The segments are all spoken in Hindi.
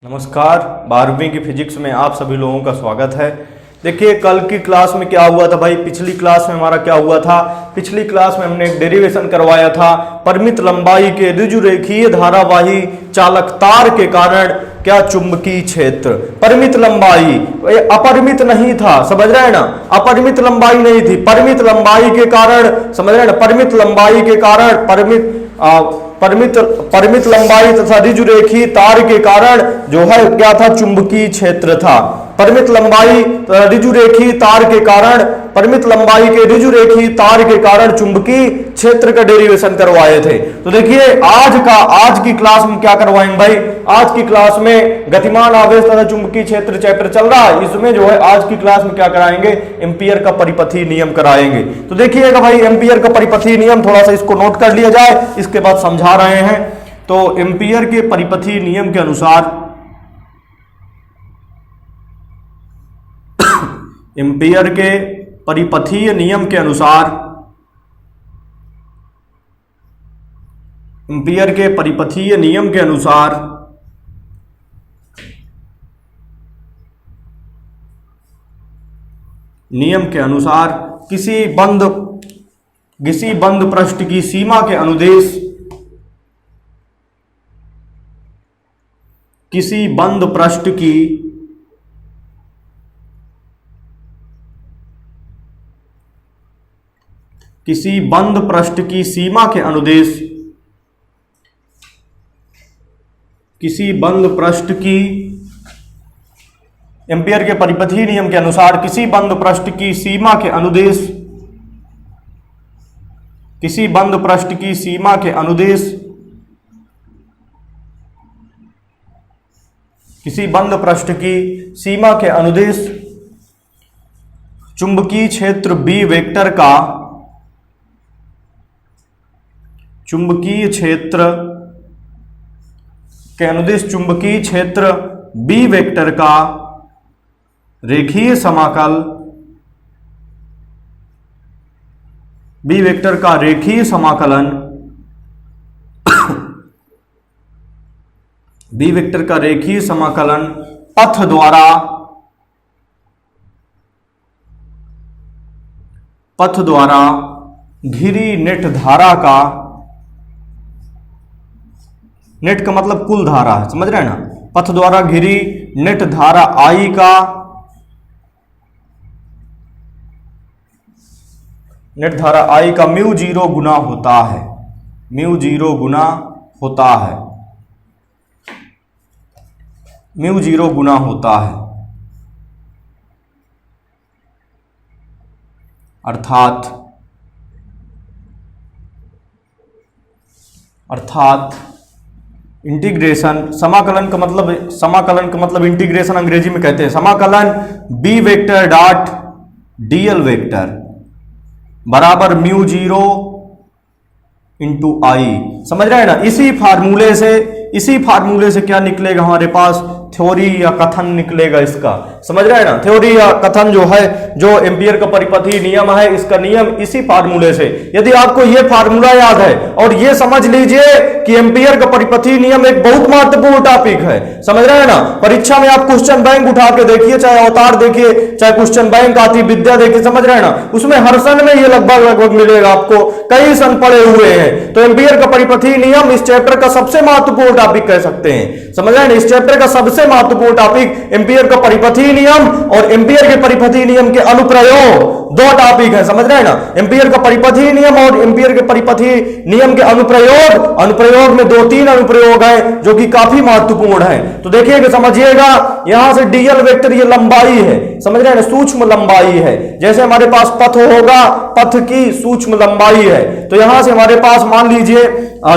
नमस्कार। 12वीं की फिजिक्स में आप सभी लोगों का स्वागत है। देखिए कल की क्लास में क्या हुआ था भाई, पिछली क्लास में हमारा क्या हुआ था, पिछली क्लास में हमने एक डेरिवेशन करवाया था। परिमित लंबाई के ऋजुरेखीय धारावाही चालक तार के कारण क्या चुंबकीय क्षेत्र, परिमित लंबाई, अपरिमित नहीं था, समझ रहे हैं ना, अपरिमित लंबाई नहीं थी, परिमित लंबाई के कारण, समझ रहे हैं ना, परिमित लंबाई के कारण परिमित लंबाई तथा ऋजुरेखीय तार के कारण जो है क्या था, चुंबकीय क्षेत्र था। परिमित लंबाई ऋजुरेखीय तार के कारण, परिमित लंबाई के ऋजुरेखीय तार के कारण चुंबकीय क्षेत्र का डेरिवेशन करवाए थे। तो देखिए आज की क्लास में क्या करवाएंगे भाई, आज की क्लास में गतिमान आवेश तथा चुंबकीय क्षेत्र चैप्टर चल रहा है, इसमें जो है आज की क्लास में क्या कराएंगे, एम्पियर का परिपथीय नियम कराएंगे। तो देखिएगा भाई, एम्पियर का परिपथीय नियम थोड़ा सा इसको नोट कर लिया जाए, इसके बाद समझा रहे हैं। तो एम्पियर के परिपथीय नियम के अनुसार, एम्पियर के परिपथीय नियम के अनुसार, एम्पियर के परिपथीय नियम के अनुसार किसी बंद पृष्ठ की सीमा के अनुदेश, किसी बंद पृष्ठ की सीमा के अनुदेश, किसी बंद पृष्ठ की, एम्पियर के परिपथीय नियम के अनुसार किसी बंद पृष्ठ की सीमा के अनुदेश, किसी बंद पृष्ठ की सीमा के अनुदेश, किसी बंद पृष्ठ की सीमा के अनुदेश चुंबकीय क्षेत्र बी वेक्टर का, चुंबकीय क्षेत्र के अनुदेश चुंबकीय क्षेत्र बी वेक्टर का रेखीय समाकल, बी वेक्टर का रेखीय समाकलन, बी वेक्टर का रेखीय समाकलन पथ द्वारा घिरी नेट धारा का, नेट का मतलब कुल धारा है, समझ रहे हैं ना, पथ द्वारा घिरी नेट धारा I का, नेट धारा I का म्यू जीरो गुना होता है, म्यू जीरो गुना होता है, म्यू जीरो गुना होता है। अर्थात इंटीग्रेशन, समाकलन का मतलब इंटीग्रेशन अंग्रेजी में कहते हैं, समाकलन B vector dot dl vector बराबर म्यू जीरो इंटू आई, समझ रहे हैं ना। इसी फार्मूले से क्या निकलेगा हमारे पास, थ्योरी या कथन निकलेगा इसका, समझ रहे हैं ना, थ्योरी या कथन जो है, जो एम्पियर का परिपथीय नियम है, इसका नियम इसी फार्मूले से। यदि आपको यह फार्मूला याद है और यह समझ लीजिए कि एम्पियर का परिपथीय नियम एक बहुत महत्वपूर्ण टॉपिक है, समझ रहे हैं ना। परीक्षा में आप क्वेश्चन बैंक उठा के देखिए, चाहे अवतार देखिए, चाहे क्वेश्चन बैंक आती विद्या देखिए, समझ रहे हैं ना, उसमें हर सन में ये लगभग मिलेगा आपको, कई सन पड़े हुए हैं। तो एम्पियर का परिपथीय नियम इस चैप्टर का सबसे महत्वपूर्ण टॉपिक कह सकते हैं, समझ रहे हैं ना। इस चैप्टर का सबसे महत्वपूर्ण टॉपिक एम्पियर का परिपथीय नियम और एम्पियर के परिपथीय नियम के अनुप्रयोग, दो टॉपिक है, समझ रहे हैं ना। एम्पियर का परिपथीय नियम और एम्पियर के परिपथीय नियम के अनुप्रयोग में 2-3 अनुप्रयोग हैं जो कि काफी महत्वपूर्ण है। तो देखिएगा, समझिएगा, यहां से डीएल वेक्टर ये लंबाई है, समझ रहे हैं ना, सूक्ष्म लंबाई है। जैसे हमारे पास पथ होगा, पथ की सूक्ष्म लंबाई है, तो यहां से हमारे पास मान लीजिए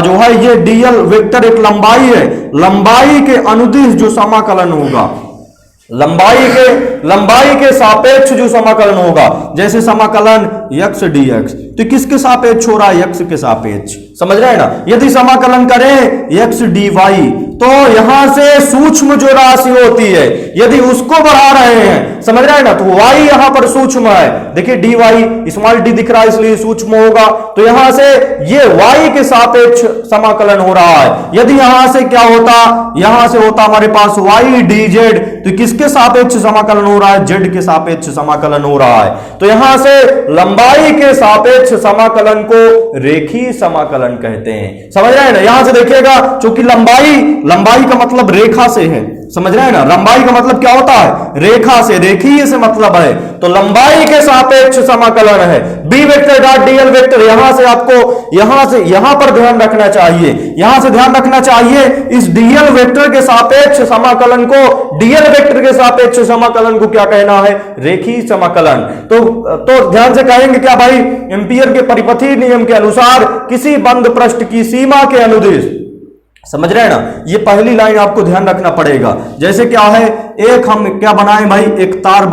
जो है ये डीएल वेक्टर एक लंबाई है, लंबाई के अनुदिश जो समाकलन होगा, लंबाई के सापेक्ष जो समाकलन होगा, जैसे समाकलन x dx, तो किसके सापेक्ष हो रहा है, x के सापेक्ष, समझ रहे हैं ना। यदि समाकलन करें x dy तो यहां से सूक्ष्म जो राशि होती है यदि उसको बढ़ा रहे हैं, समझ रहे हैं ना, तो y यहां पर सूक्ष्म है, देखिए dy स्मॉल d दिख रहा है इसलिए सूक्ष्म होगा, तो यहां से ये y के सापेक्ष समाकलन हो रहा है। यदि यहां से क्या होता, यहां से होता हमारे पास y dz, तो किसके सापेक्ष समाकलन हो रहा है, z के सापेक्ष समाकलन हो रहा है। तो यहां से लंबाई के सापेक्ष समाकलन को रेखीय समाकलन कहते हैं, समझ रहे हैं ना। यहां से देखिएगा चूंकि लंबाई का मतलब रेखा से है, समझ रहे हैं ना, लंबाई का मतलब क्या होता है, रेखा से, रेखीय से मतलब है, तो लंबाई के सापेक्ष समाकलन है। B vector dot dl vector, यहां से आपको यहां से यहां पर ध्यान रखना चाहिए, यहां से ध्यान रखना चाहिए इस डीएल वेक्टर के सापेक्ष समाकलन को, डीएल वेक्टर के सापेक्ष समाकलन को क्या कहना है, रेखीय समाकलन। तो ध्यान से कहेंगे क्या भाई, एम्पियर के परिपथीय नियम के अनुसार किसी बंद पृष्ठ की सीमा के अनुदिश, समझ रहे हैं ना, ये पहली लाइन आपको ध्यान रखना पड़ेगा। जैसे क्या है, एक हम क्या बनाए भाई, एक तार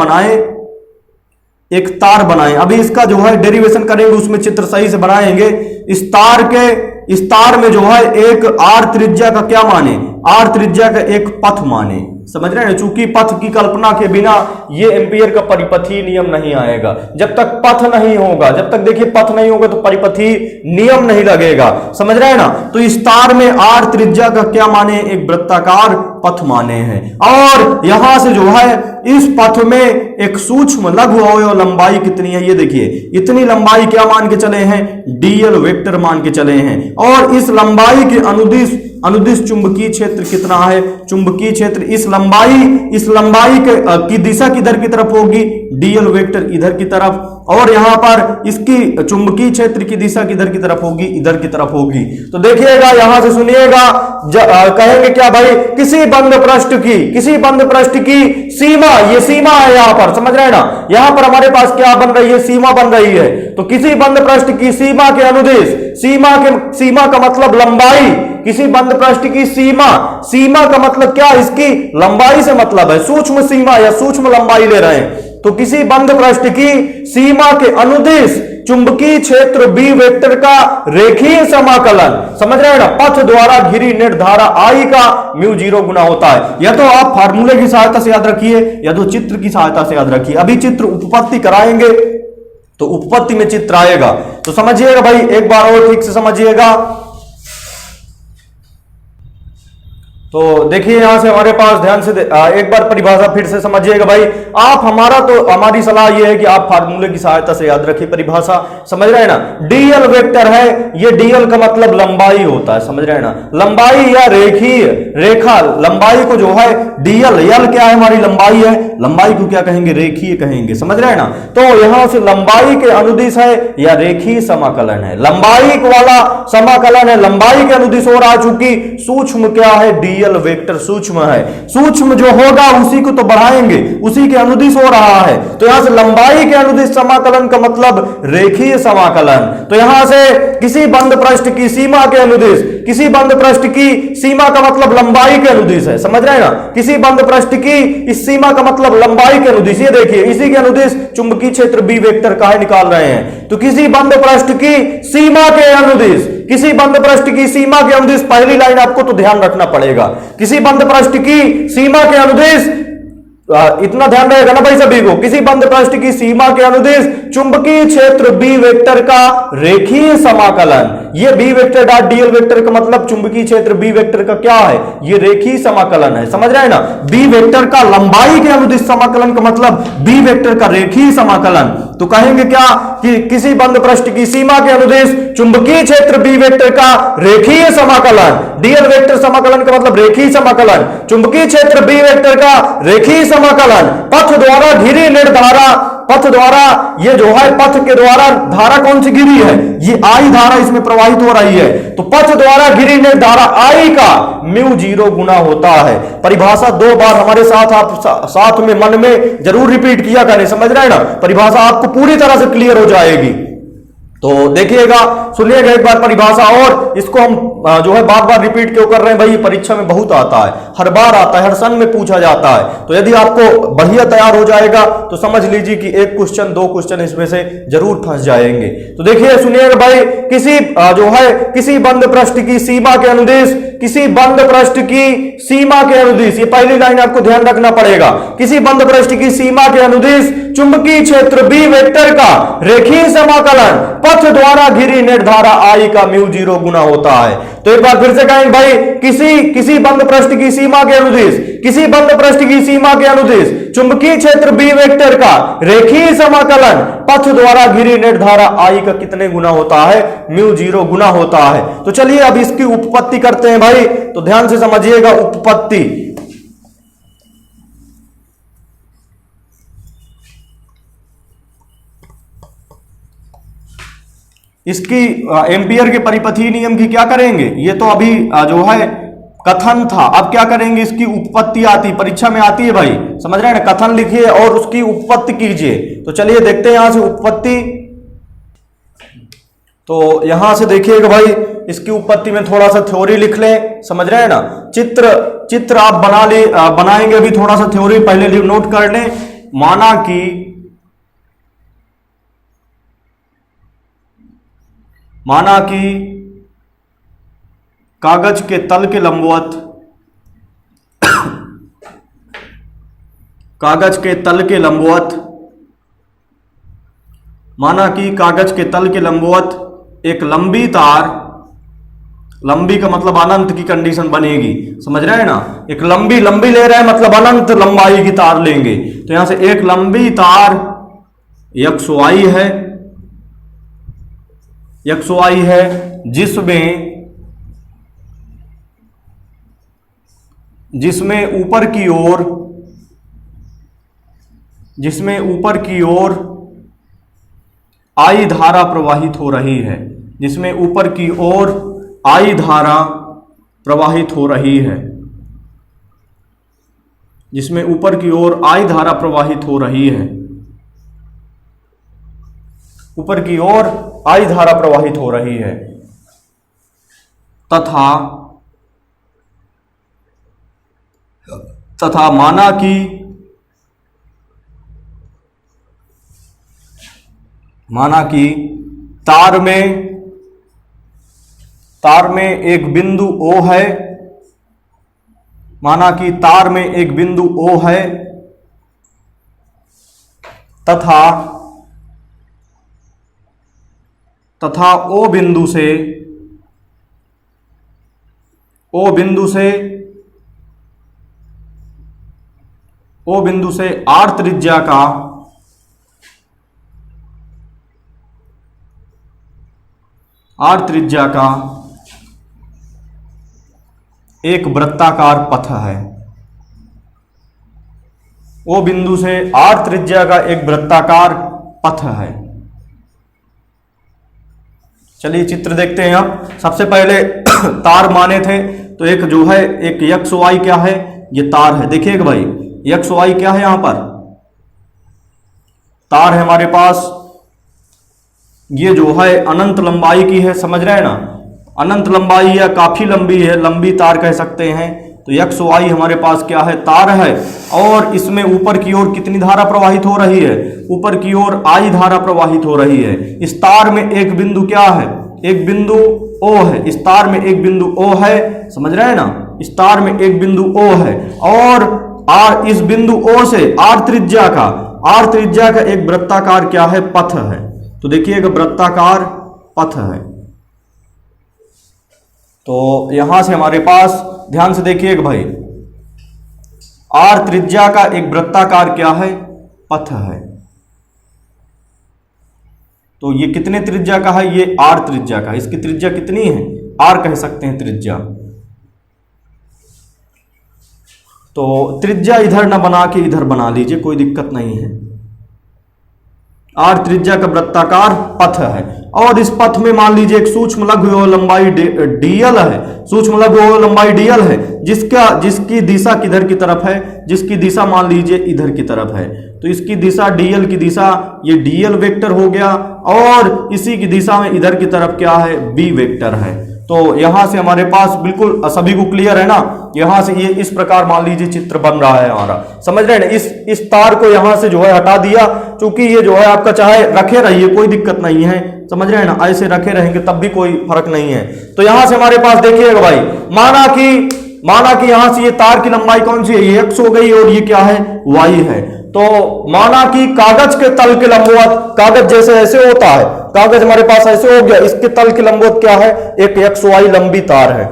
बनाए, अभी इसका जो है डेरिवेशन करेंगे, उसमें चित्र सही से बनाएंगे। इस तार में जो है एक आर त्रिज्या का क्या माने, आर त्रिज्या का एक पथ माने, समझ रहे हैं। चूंकि पथ की कल्पना के बिना ये एम्पियर का परिपथीय नियम नहीं आएगा, जब तक पथ नहीं होगा, जब तक देखिए पथ नहीं होगा तो परिपथीय नियम नहीं लगेगा, समझ रहे हैं ना। तो इस तार में आर त्रिज्या का क्या माने, एक वृत्ताकार पथ माने हैं, और यहां से जो है इस पथ में एक सूक्ष्म लघु अवयव लंबाई कितनी है, ये देखिए इतनी लंबाई क्या मान के चले हैं, डीएल वेक्टर मान के चले हैं, और इस लंबाई के अनुदिश चुंबकीय क्षेत्र कितना है, चुंबकीय क्षेत्र इस लंबाई की दिशा किधर की तरफ होगी, डीएल वेक्टर इधर की तरफ, और यहां पर इसकी चुंबकीय क्षेत्र की दिशा किधर की तरफ होगी, इधर की तरफ होगी। तो देखिएगा यहां से सुनिएगा, कहेंगे क्या भाई, किसी बंद पृष्ठ की सीमा, ये सीमा है यहां पर, समझ रहे हैं ना, यहां पर हमारे पास क्या बन रही है, सीमा बन रही है। तो किसी बंद पृष्ठ की सीमा के अनुदिश, सीमा का मतलब लंबाई, किसी बंद पृष्ठ की सीमा का मतलब क्या, इसकी लंबाई से मतलब है, सूक्ष्म सीमा या सूक्ष्म लंबाई ले रहे हैं। तो किसी बंद पृष्ठ की सीमा के अनुदिश चुंबकीय क्षेत्र बी वेक्टर का रेखीय समाकलन, समझ रहे हैं ना, पथ द्वारा घिरी नेट धारा आई का म्यू 0 गुना होता है। या तो आप फार्मूले की सहायता से याद रखिए या तो चित्र की सहायता से याद रखिए। अभी चित्र उपपत्ति कराएंगे तो उपपत्ति में चित्र आएगा, तो समझिएगा भाई, एक बार और ठीक से समझिएगा। तो देखिए यहां से हमारे पास ध्यान से एक बार परिभाषा फिर से समझिएगा भाई। आप हमारी सलाह यह है कि आप फार्मूले की सहायता से याद रखिए परिभाषा, समझ रहे हैं ना। डीएल वेक्टर है, ये डीएल का मतलब लंबाई होता है, समझ रहे हैं ना, लंबाई या रेखीय रेखा, लंबाई को जो है डीएल, यल क्या है, हमारी लंबाई है, लंबाई को क्या कहेंगे, रेखीय कहेंगे, समझ रहे हैं ना। तो यहां से लंबाई के अनुदिश है या रेखीय समाकलन है, लंबाई वाला समाकलन है, लंबाई के अनुदिश हो रहा है, चूंकि सूक्ष्म क्या है, डीएल वेक्टर सूक्ष्म है, सूक्ष्म जो होगा उसी को तो बढ़ाएंगे, उसी के अनुदिश हो रहा है। तो यहां से लंबाई के अनुदिश समाकलन का मतलब रेखीय समाकलन। तो यहां से किसी बंद पृष्ठ की सीमा के अनुदिश, किसी बंद पृष्ठ की सीमा का मतलब लंबाई के अनुदिश है, समझ रहे हैं ना, किसी बंद पृष्ठ की इस सीमा का मतलब लंबाई के अनुदिश, ये देखिए इसी के अनुदिश चुंबकीय क्षेत्र बी वेक्टर का है, निकाल रहे हैं। तो किसी बंद पृष्ठ की सीमा के अनुदिश, किसी बंद पृष्ठ की सीमा के अनुदिश, पहली लाइन आपको तो ध्यान रखना पड़ेगा, किसी बंद पृष्ठ की सीमा के अनुदिश, इतना ध्यान रहेगा ना भाई सभी को, किसी बंद पृष्ठ की सीमा के अनुदिश चुंबकीय क्षेत्र बी वेक्टर का रेखीय समाकलन, ये B vector dot dl vector का मतलब चुंबकीय क्षेत्र बी वेक्टर का क्या है, ये रेखीय समाकलन है, समझ रहे हैं ना। बी वेक्टर का लंबाई के अनुदिश समाकलन का मतलब बी वेक्टर का रेखीय समाकलन। तो कहेंगे क्या कि किसी बंद पृष्ठ की सीमा के अनुदिश चुंबकीय क्षेत्र बी वेक्टर का रेखीय समाकलन, डीएल वेक्टर समाकलन का मतलब रेखीय समाकलन, चुंबकीय क्षेत्र बी वेक्टर का रेखीय समाकलन, पथ द्वारा घिरी नेट धारा, पथ द्वारा, ये जो है पथ के द्वारा धारा कौन सी घिरी है, ये आई धारा इसमें प्रवाहित हो रही है, तो पथ द्वारा घिरी नेट धारा आई का म्यू 0 गुना होता है। परिभाषा 2 बार हमारे साथ आप साथ में मन में जरूर रिपीट किया करें, समझ रहे हैं ना, परिभाषा आपको पूरी तरह से क्लियर हो जाएगी। तो देखिएगा, सुनिएगा एक बार परिभाषा, और इसको हम जो है बार बार रिपीट क्यों कर रहे हैं भाई, परीक्षा में बहुत आता है, हर बार आता है, हर सन में पूछा जाता है। तो यदि आपको बढ़िया तैयार हो जाएगा तो समझ लीजिए कि एक क्वेश्चन, दो क्वेश्चन इसमें से जरूर फंस जाएंगे। तो देखिए सुनिएगा भाई, किसी बंद पृष्ठ की सीमा के अनुदिश, किसी बंद पृष्ठ की सीमा के अनुदिश, ये पहली लाइन आपको ध्यान रखना पड़ेगा, किसी बंद पृष्ठ की सीमा के अनुदिश चुंबकीय क्षेत्र बी वेक्टर का रेखीय समाकलन पथ द्वारा घिरी नेट धारा आई का म्यू 0 गुना होता है। तो एक बार फिर से कहेंगे भाई, किसी बंद पृष्ठ की सीमा के अनुदिश, किसी बंद पृष्ठ की सीमा के अनुदिश चुंबकीय क्षेत्र बी वेक्टर का रेखीय समाकलन पथ द्वारा घिरी नेट धारा आई का कितने गुना होता है, म्यू 0 गुना होता है। तो चलिए अब इसकी उपपत्ति करते हैं भाई, तो ध्यान से समझिएगा उपपत्ति। इसकी एम्पियर के परिपथीय नियम की क्या करेंगे, ये तो अभी जो है कथन था, अब क्या करेंगे, इसकी उपपत्ति आती, परीक्षा में आती है भाई, समझ रहे हैं ना, कथन लिखिए और उसकी उपपत्ति कीजिए। तो चलिए देखते हैं यहां से उपपत्ति। तो यहां से देखिएगा भाई, इसकी उपपत्ति में थोड़ा सा थ्योरी लिख लें, समझ रहे हैं ना, चित्र आप बनाएंगे, अभी थोड़ा सा थ्योरी पहले नोट कर लें। माना कि कागज के तल के लंबवत माना कि कागज के तल के लंबवत एक लंबी तार, लंबी का मतलब अनंत की कंडीशन बनेगी, समझ रहे हैं ना, एक लंबी ले रहे हैं मतलब अनंत लंबाई की तार लेंगे। तो यहां से एक लंबी तार XY है जिसमें ऊपर की ओर I धारा प्रवाहित हो रही है, जिसमें ऊपर की ओर I धारा प्रवाहित हो रही है, जिसमें ऊपर की ओर I धारा प्रवाहित हो रही है, ऊपर की ओर I धारा प्रवाहित हो रही है, तथा माना कि तार में एक बिंदु O है, माना कि तार में एक बिंदु O है तथा O बिंदु से R त्रिज्या का एक वृत्ताकार पथ है। O बिंदु से R त्रिज्या का एक वृत्ताकार पथ है। चलिए चित्र देखते हैं। अब सबसे पहले तार माने थे, तो एक जो है एक XY क्या है, ये तार है। देखिएगा भाई XY क्या है, यहां पर तार है हमारे पास, ये जो है अनंत लंबाई की है, समझ रहे हैं ना, अनंत लंबाई या काफी लंबी है, लंबी तार कह सकते हैं। तो XY हमारे पास क्या है, तार है, और इसमें ऊपर की ओर कितनी धारा प्रवाहित हो रही है, ऊपर की ओर I धारा प्रवाहित हो रही है। इस तार में एक बिंदु क्या है, एक बिंदु O है, इस तार में एक बिंदु O है, समझ रहे हैं ना, इस तार में एक बिंदु O है, और इस बिंदु O से R त्रिज्या का एक वृत्ताकार क्या है, पथ है। तो देखिएगा वृत्ताकार पथ है। तो यहां से हमारे पास ध्यान से देखिएगा भाई, R त्रिज्या का एक वृत्ताकार क्या है, पथ है। तो ये कितने त्रिज्या का है, ये R त्रिज्या का, इसकी त्रिज्या कितनी है, R कह सकते हैं त्रिज्या। तो त्रिज्या इधर ना बना के इधर बना लीजिए, कोई दिक्कत नहीं है। आर त्रिज्या का वृत्ताकार पथ है और इस पथ में मान लीजिए एक सूक्ष्म लघु लंबाई डीएल है, सूक्ष्म लघु लंबाई डीएल है, जिसकी दिशा किधर की तरफ है, जिसकी दिशा मान लीजिए इधर की तरफ है, तो इसकी दिशा डीएल की दिशा ये डीएल वेक्टर हो गया और इसी की दिशा में इधर की तरफ क्या है, बी वेक्टर है। तो यहां से हमारे पास बिल्कुल सभी को क्लियर है ना, यहां से ये इस प्रकार मान लीजिए चित्र बन रहा है हमारा, समझ रहे हैं ना। इस तार को यहां से जो है हटा दिया, क्योंकि ये जो है आपका चाहे रखे रहिए कोई दिक्कत नहीं है, समझ रहे हैं ना, ऐसे रखे रहेंगे तब भी कोई फर्क नहीं है। तो यहां से हमारे पास देखिएगा भाई, माना कि यहां से ये तार की लंबाई कौन सी है, ये x हो गई और ये क्या है, y है। तो माना कि कागज के तल के लंबवत, कागज जैसे ऐसे होता है, कागज हमारे पास ऐसे हो गया, इसके तल के लंबवत क्या है, एक XY लंबी तार है।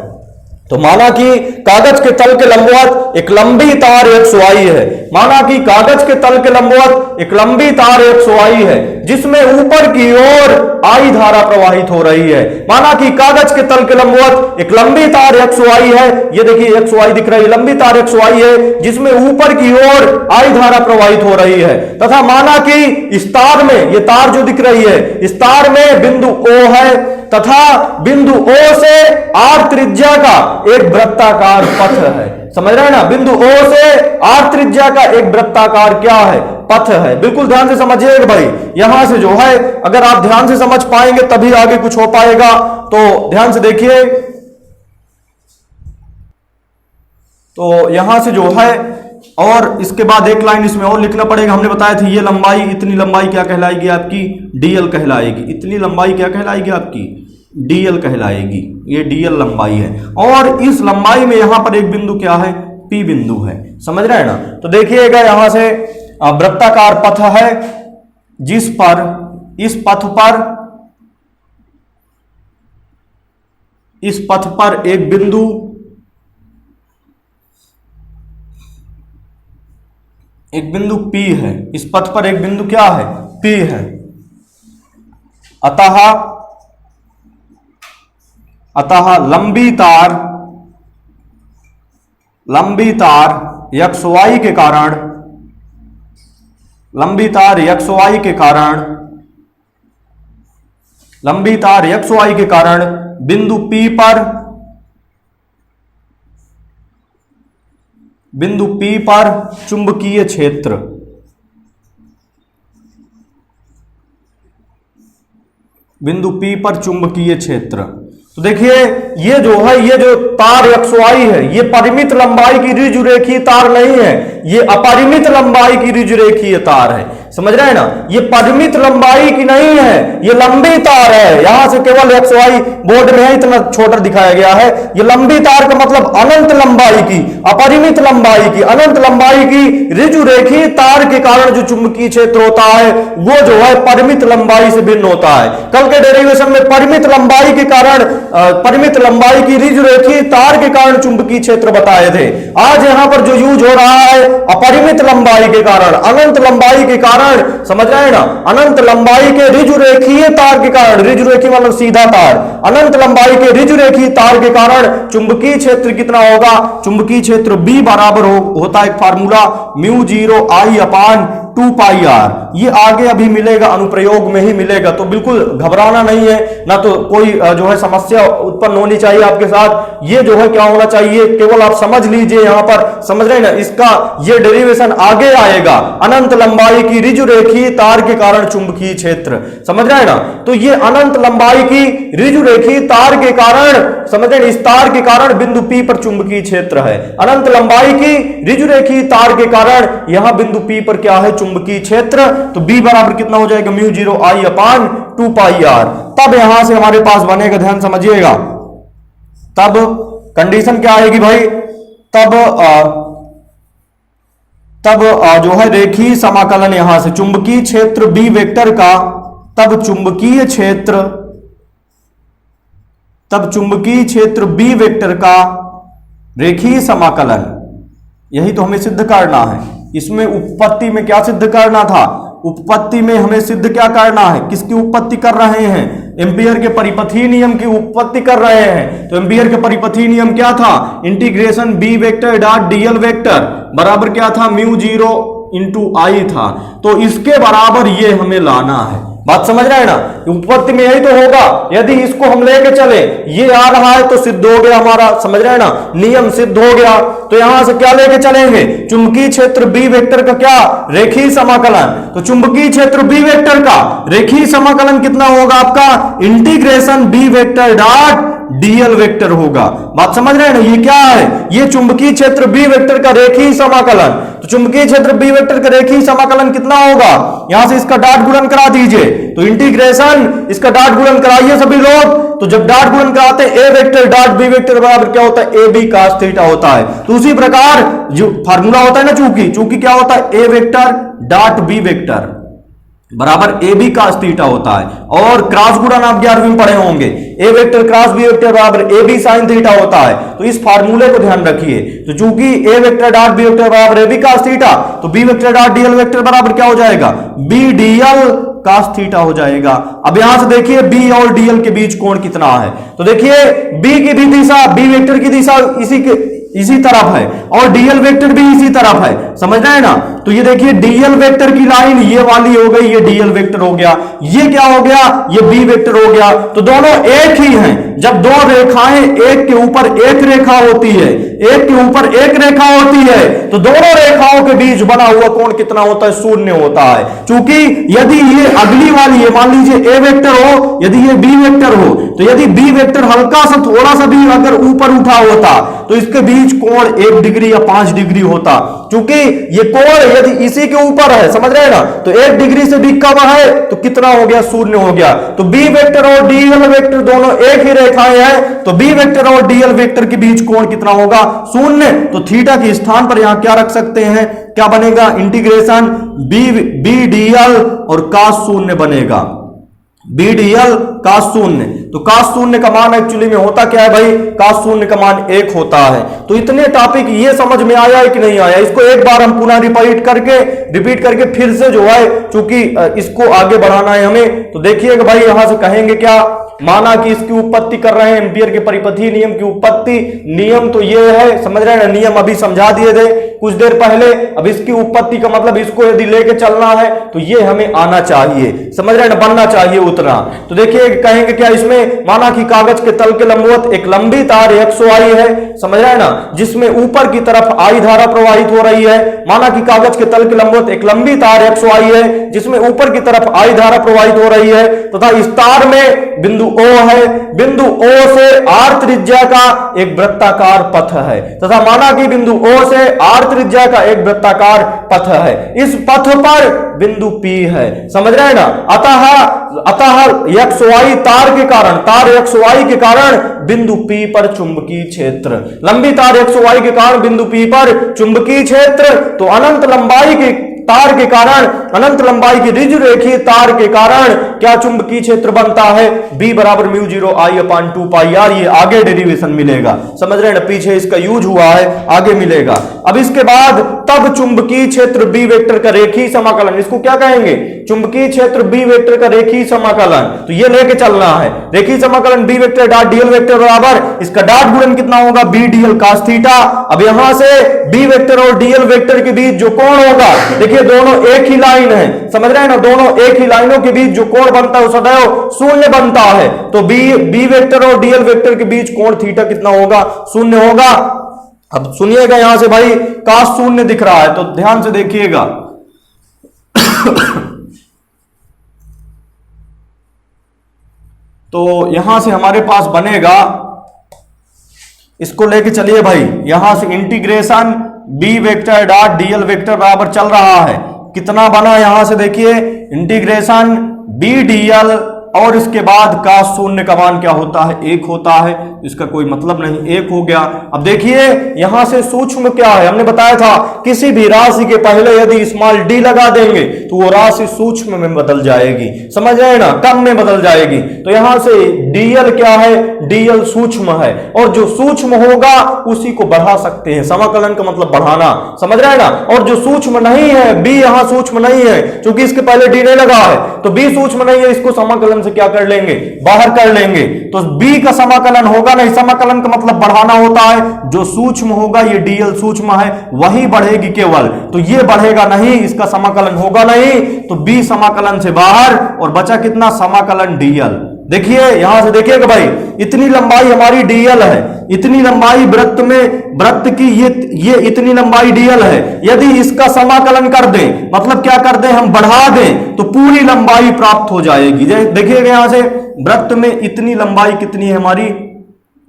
तो माना कि कागज के तल के लंबवत एक लंबी तार XY है, माना कि कागज के तल के लंबवत एक लंबी तार XY है जिसमें ऊपर की ओर I धारा प्रवाहित हो रही है। माना कि कागज के तल के लंबवत एक लंबी तार XY है, ये देखिए XY दिख रही है, लंबी तार XY है जिसमें ऊपर की ओर I धारा प्रवाहित हो रही है। तथा माना कि इस तार में, ये तार जो दिख रही है, इस तार में बिंदु O है तथा बिंदु O से R त्रिज्या का एक वृत्ताकार पथ है, समझ रहे हैं ना, बिंदु O से R त्रिज्या का एक वृत्ताकार क्या है, पथ है। बिल्कुल ध्यान से समझिएगा भाई, यहां से जो है अगर आप ध्यान से समझ पाएंगे तभी आगे कुछ हो पाएगा। तो ध्यान से देखिए, तो यहां से जो है और इसके बाद एक लाइन इसमें और लिखना पड़ेगा। हमने बताया था ये लंबाई, इतनी लंबाई क्या कहलाएगी आपकी, डीएल कहलाएगी। इतनी लंबाई क्या कहलाएगी आपकी, डीएल कहलाएगी, ये डीएल लंबाई है। और इस लंबाई में यहां पर एक बिंदु क्या है, पी बिंदु है, समझ रहे हैं ना। तो देखिएगा यहां से वृत्ताकार पथ है जिस पर, इस पथ पर एक बिंदु P है, इस पथ पर एक बिंदु क्या है, P है। अतः लंबी तार XY के कारण, लंबी तार XY के कारण बिंदु P पर चुंबकीय क्षेत्र, बिंदु P पर चुंबकीय क्षेत्र। तो देखिए ये जो है, ये जो तार XY है, ये परिमित लंबाई की ऋजुरेखीय तार नहीं है, ये अपरिमित लंबाई की ऋजुरेखीय तार है, समझ रहे हैं ना। ये परिमित लंबाई की नहीं है, ये लंबी तार है। यहां से केवल XY बोर्ड में है इतना छोटा दिखाया गया है। ये लंबी तार का मतलब अनंत लंबाई की, अपरिमित लंबाई की, अनंत लंबाई की ऋजुरेखीय तार के कारण जो चुंबकीय क्षेत्र होता है वो जो है परिमित लंबाई से भिन्न होता है। कल के डेरिवेशन में परिमित लंबाई के कारण, परिमित लंबाई की ऋजुरेखीय तार के कारण चुंबकीय क्षेत्र बताए थे। आज यहां पर जो यूज हो रहा है अपरिमित लंबाई के कारण, अनंत लंबाई के कारण, समझ रहे हैं ना, अनंत लंबाई के ऋजुरेखीय तार के कारण, ऋजुरेखीय मतलब सीधा तार, अनंत लंबाई के ऋजुरेखीय तार के कारण चुंबकीय क्षेत्र कितना होगा, चुंबकीय क्षेत्र B बराबर होता है एक formula μ0 I upon 2 pi r। ये आगे अभी मिलेगा, अनुप्रयोग में ही मिलेगा, तो बिल्कुल घबराना नहीं है, ना तो कोई जो है समस्या उत्पन्न होनी चाहिए आपके साथ। ये जो है क्या होना चाहिए, केवल आप समझ लीजिए, यहां पर समझ रहे हैं ना, इसका ये डेरिवेशन आगे आएगा। अनंत लंबाई की ऋजुरेखीय तार के कारण चुंबकीय क्षेत्र, समझ रहे हैं ना। तो ये अनंत लंबाई की ऋजुरेखीय तार के कारण, समझ रहे हैं, इस तार के कारण बिंदु P पर चुंबकीय क्षेत्र है। अनंत लंबाई की ऋजुरेखीय तार के कारण यहां बिंदु P पर क्या है, चुंबकीय क्षेत्र। तो B बराबर कितना हो जाएगा, μ0 I अपान 2 पाई r। तब यहां से हमारे पास बनेगा, ध्यान समझिएगा, तब कंडीशन क्या आएगी भाई, तब जो है रेखीय समाकलन यहां से चुंबकीय क्षेत्र B वेक्टर का, तब चुंबकीय क्षेत्र B वेक्टर का रेखीय समाकलन, यही तो हमें सिद्ध करना है। इसमें उपपत्ति में क्या सिद्ध करना था, उपपत्ति में हमें सिद्ध क्या करना है, किसकी उपपत्ति कर रहे हैं, एम्पियर के परिपथीय नियम की उपपत्ति कर रहे हैं। तो एम्पियर के परिपथीय नियम क्या था, integration B vector dot dl vector बराबर क्या था, μ0 इंटू आई था, तो इसके बराबर ये हमें लाना है। बात समझ रहे हैं ना, उत्पत्ति में यही तो होगा। यदि इसको हम लेके चले, ये आ रहा है तो सिद्ध हो गया हमारा, समझ रहे हैं ना, नियम सिद्ध हो गया। तो यहां से क्या लेके चलेंगे, चुंबकीय क्षेत्र बी वेक्टर का क्या, रेखीय समाकलन। तो चुंबकीय क्षेत्र बी वेक्टर का रेखीय समाकलन कितना होगा आपका, integration B vector dot dl vector होगा। बात समझ रहे हैं ना, ये क्या है, ये चुंबकीय क्षेत्र बी वेक्टर का रेखीय समाकलन। तो चुंबकीय क्षेत्र बी वेक्टर का रेखीय समाकलन कितना होगा, यहां से इसका डॉट गुणन करा दीजिए, तो इंटीग्रेशन इसका डॉट गुणन कराइए सभी लोग। तो जब डॉट गुणन कराते हैं ए वेक्टर डॉट बी वेक्टर बराबर क्या होता है, ए बी cos थीटा होता है। तो उसी प्रकार जो फार्मूला होता है ना चूंकि क्या होता है, ए वेक्टर डॉट बी वेक्टर बराबर ए बी cos थीटा होता है। और क्रॉस गुणन आप 11वीं में पढ़े होंगे, ए वेक्टर क्रॉस बी वेक्टर बराबर ए बी sin थीटा होता है। तो इस फार्मूले को ध्यान रखिए। तो चूंकि A vector dot B vector बराबर ए बी cos थीटा, तो B vector dot dl vector बराबर क्या हो जाएगा, बी डीएल cos थीटा हो जाएगा। अब यहां से देखिए बी और डीएल के बीच कोण कितना है, तो देखिए बी की भी दिशा, बी वेक्टर की दिशा इसी तरफ है और डीएल वेक्टर भी इसी तरफ है, समझ रहे हैं ना। तो ये देखिए डीएल वेक्टर की लाइन ये वाली हो गई, ये डीएल वेक्टर हो गया, ये क्या हो गया, ये बी वेक्टर हो गया। तो दोनों एक ही हैं। जब दो रेखाएं एक के ऊपर एक रेखा होती है, एक के ऊपर एक रेखा होती है, तो दोनों रेखाओं के बीच बना हुआ कोण कितना होता है, शून्य होता है। क्योंकि यदि ये अगली वाली है, मान लीजिए ए वेक्टर हो, यदि ये बी वेक्टर हो, तो यदि बी वेक्टर हल्का सा थोड़ा सा भी अगर ऊपर उठा होता तो इसके बीच कोण 1 डिग्री या 5 डिग्री होता। क्योंकि ये कोण यदि इसी के ऊपर है, समझ रहे हैं ना, तो 1 डिग्री से भी कम है तो कितना हो गया, शून्य हो गया। तो बी वेक्टर और डीएल वेक्टर दोनों एक ही रेखाएं हैं, तो बी वेक्टर और डीएल वेक्टर के बीच कोण कितना होगा, शून्य। तो थीटा के स्थान पर यहां क्या रख सकते हैं, क्या बनेगा, इंटीग्रेशन बी डीएल और cos शून्य बनेगा, बी डीएल cos शून्य। तो cos शून्य का मान एक्चुअली में होता क्या है भाई, cos शून्य का मान 1 होता है। तो इतने टॉपिक ये समझ में आया है कि नहीं आया, इसको एक बार हम पुनः रिपीट करके फिर से जो है, चूंकि इसको आगे बढ़ाना है हमें। तो देखिएगा भाई, यहां से कहेंगे क्या, माना कि इसकी उत्पत्ति कर रहे हैं, एम्पियर के परिपथीय नियम की उत्पत्ति। नियम तो ये है, समझ रहे हैं, नियम अभी समझा दिए थे कुछ देर पहले। अब इसकी उत्पत्ति का मतलब इसको यदि लेके चलना है तो ये हमें आना चाहिए, समझ रहे हैं, बनना चाहिए उतना। तो देखिए कहेंगे क्या, इसमें माना कि कागज के तल के लंबवत एक लंबी तार XY है, समझ रहे हैं ना, जिसमें ऊपर की तरफ I धारा प्रवाहित हो रही है। माना कि कागज के तल के लंबवत एक लंबी तार XY है, जिसमें ऊपर की तरफ I धारा प्रवाहित हो रही है, तथा इस तार में बिंदु O है, बिंदु O से R त्रिज्या का एक वृत्ताकार पथ है, तथा माना कि बिंदु O से R त्रिज्या का एक वृत्ताकार पथ है। इस पथ पर बिंदु P है, समझ रहे हैं ना। अतः XY तार XY के कारण बिंदु P पर चुंबकीय क्षेत्र, लंबी तार XY के कारण बिंदु P पर चुंबकीय क्षेत्र। तो अनंत लंबाई के तार के कारण, अनंत लंबाई की ऋजु रेखीय तार के कारण क्या चुंबकीय क्षेत्र बनता है, B बराबर म्यू 0I/2 पाई आर। ये आगे डेरिवेशन मिलेगा, समझ रहे हैं ना, पीछे इसका यूज हुआ है, आगे मिलेगा। अब इसके बाद तब चुंबकीय क्षेत्र B वेक्टर का रेखीय समाकलन, इसको क्या कहेंगे, चुंबकीय क्षेत्र B वेक्टर का रेखीय समाकलन। तो ये लेके चलना है, रेखीय समाकलन B vector dot dl vector बराबर, इसका डॉट गुणन कितना होगा, B डीएल cos थीटा। अब यहां से B वेक्टर और डीएल वेक्टर के बीच जो कोण होगा, देखिए दोनों एक ही लाइन है, समझ रहे हैं ना, दोनों एक ही लाइनों के बीच जो कोण बनता है सदैव शून्य बनता है। तो बी वेक्टर और डीएल वेक्टर के बीच कोण थीटा कितना होगा, शून्य होगा। अब सुनिएगा, यहां से भाई cos शून्य दिख रहा है, तो ध्यान से देखिएगा। तो यहां से हमारे पास बनेगा, इसको लेके चलिए भाई, यहां से integration B vector dot dl vector बराबर चल रहा है, कितना बना, यहां से देखिए इंटीग्रेशन बी डीएल और इसके बाद cos शून्य का मान क्या होता है, 1 होता है, इसका कोई मतलब नहीं, 1 हो गया। अब देखिए यहां से सूक्ष्म क्या है, हमने बताया था किसी भी राशि के पहले यदि स्मॉल डी लगा देंगे तो वो राशि सूक्ष्म में बदल जाएगी, समझ रहे ना, कम में बदल जाएगी। तो यहां से डीएल क्या है, डीएल सूक्ष्म है, और जो सूक्ष्म होगा उसी को बढ़ा सकते हैं, समाकलन का मतलब बढ़ाना, समझ रहे ना। और जो सूक्ष्म नहीं है, बी यहां सूक्ष्म नहीं है, क्योंकि इसके पहले डी नहीं लगा है, तो बी सूक्ष्म नहीं है, इसको समाकलन से क्या कर लेंगे, बाहर कर लेंगे। तो b का समाकलन होगा नहीं, समाकलन का मतलब बढ़ाना होता है, जो सूक्ष्म होगा ये dl सूक्ष्म है वही बढ़ेगी केवल, तो ये बढ़ेगा नहीं, इसका समाकलन होगा नहीं, तो b समाकलन से बाहर और बचा कितना, समाकलन dl। देखिए यहां से देखिएगा भाई, इतनी लंबाई हमारी dl है, इतनी लंबाई वृत्त में, वृत्त की ये इतनी लंबाई dl है, यदि इसका समाकलन कर दें, मतलब क्या कर दें, हम बढ़ा दें, तो पूरी लंबाई प्राप्त हो जाएगी। देखिएगा यहां से वृत्त में इतनी लंबाई कितनी है हमारी,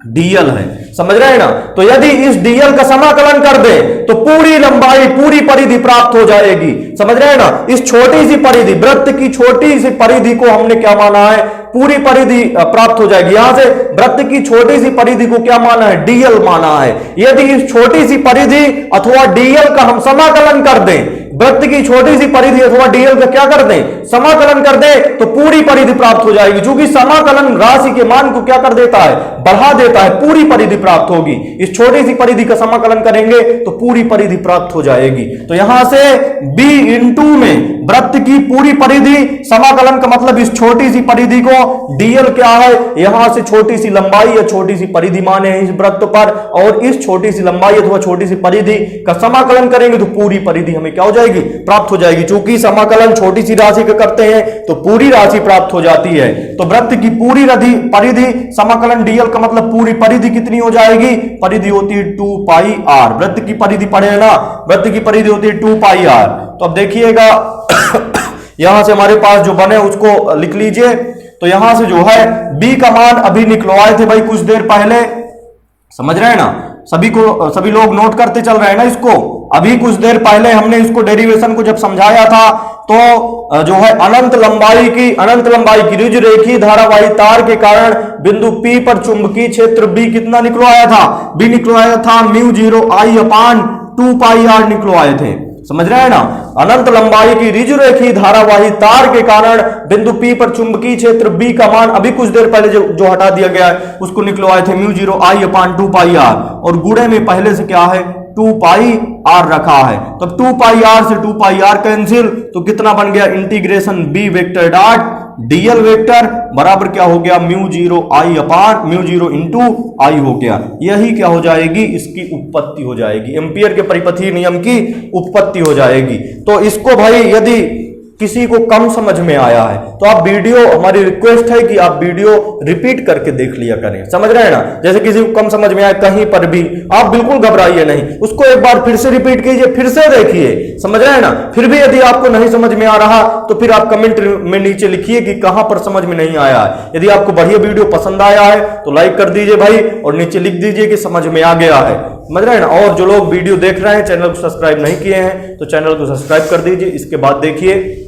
dl है, समझ रहे हैं ना। तो यदि इस dl का समाकलन कर दे तो पूरी लंबाई, पूरी परिधि प्राप्त हो जाएगी, समझ रहे हैं ना। इस छोटी सी परिधि, वृत्त की छोटी सी परिधि को हमने क्या माना है, पूरी परिधि प्राप्त हो जाएगी। यहां से वृत्त की छोटी सी परिधि को क्या माना है, dl माना है। यदि इस छोटी सी परिधि अथवा dl का हम समाकलन कर दें, वृत्त की छोटी सी परिधि अथवा dl का क्या कर दें, समाकलन कर दें, तो पूरी परिधि प्राप्त हो जाएगी। क्योंकि समाकलन राशि के मान को क्या कर देता है, बढ़ा देता है, पूरी परिधि प्राप्त होगी। इस छोटी सी परिधि का समाकलन करेंगे तो पूरी परिधि प्राप्त हो जाएगी। तो यहां से b इंटू में वृत्त की पूरी परिधि, समाकलन का मतलब इस छोटी सी परिधि को, dl क्या है, यहां से छोटी सी लंबाई या छोटी सी परिधि माने हैं इस वृत्त पर, और इस छोटी सी लंबाई अथवा छोटी सी परिधि का समाकलन करेंगे तो पूरी परिधि हमें क्या हो जाएगी, प्राप्त हो जाएगी। चूंकि समाकलन छोटी सी राशि का करते हैं तो पूरी राशि प्राप्त हो जाती है। तो वृत्त की पूरी परिधि समाकलन dl का मतलब पूरी परिधि कितनी हो जाएगी, परिधि होती है 2 पाई r, वृत्त की परिधि पढ़े ना, वृत्त की परिधि होती है 2 पाई r। तो अब देखिएगा यहां से हमारे पास जो बने उसको लिख लीजिए। तो यहां से जो है b का मान अभी निकलवाए थे भाई कुछ देर पहले, समझ रहे हैं ना, सभी लोग नोट करते चल रहे हैं ना इसको। अभी कुछ देर पहले हमने इसको डेरिवेशन को जब समझाया था तो जो है अनंत लंबाई की ऋज रेखी धारावाही तार के कारण बिंदु P पर चुंबकीय क्षेत्र B कितना निकलवाया था, B निकलवाया था μ0 I अपान 2 पाई r निकलवाए थे, समझ रहे हैं ना। अनंत लंबाई की ऋजु रेखी धारावाही तार के कारण बिंदु P पर चुंबकीय क्षेत्र B का मान अभी कुछ देर पहले जो हटा दिया गया है उसको निकलवाए थे μ0 I अपान 2 पाई r, और गुणे में पहले से क्या है 2 पाई r रखा है। तब 2 पाई r से 2 पाई r कैंसिल, तो कितना बन गया, integration b vector dot dl vector बराबर क्या हो गया, μ0 I अपान μ0 इंटू I हो गया। यही क्या हो जाएगी, इसकी उत्पत्ति हो जाएगी, एम्पियर के परिपथीय नियम की उत्पत्ति हो जाएगी। तो इसको भाई यदि किसी को कम समझ में आया है तो आप वीडियो, हमारी रिक्वेस्ट है कि आप वीडियो रिपीट करके देख लिया करें, समझ रहे हैं ना। जैसे किसी को कम समझ में आए कहीं पर भी, आप बिल्कुल घबराइए नहीं, उसको एक बार फिर से रिपीट कीजिए, फिर से देखिए, समझ रहे हैं ना। फिर भी यदि आपको नहीं समझ में आ रहा तो फिर आप कमेंट में नीचे लिखिए कि कहां पर समझ में नहीं आया है। यदि आपको बढ़िया वीडियो पसंद आया है तो लाइक कर दीजिए भाई, और नीचे लिख दीजिए कि समझ में आ गया है, समझ रहे हैं ना। और जो लोग वीडियो देख रहे हैं चैनल को सब्सक्राइब नहीं किए हैं तो चैनल को सब्सक्राइब कर दीजिए। इसके बाद देखिए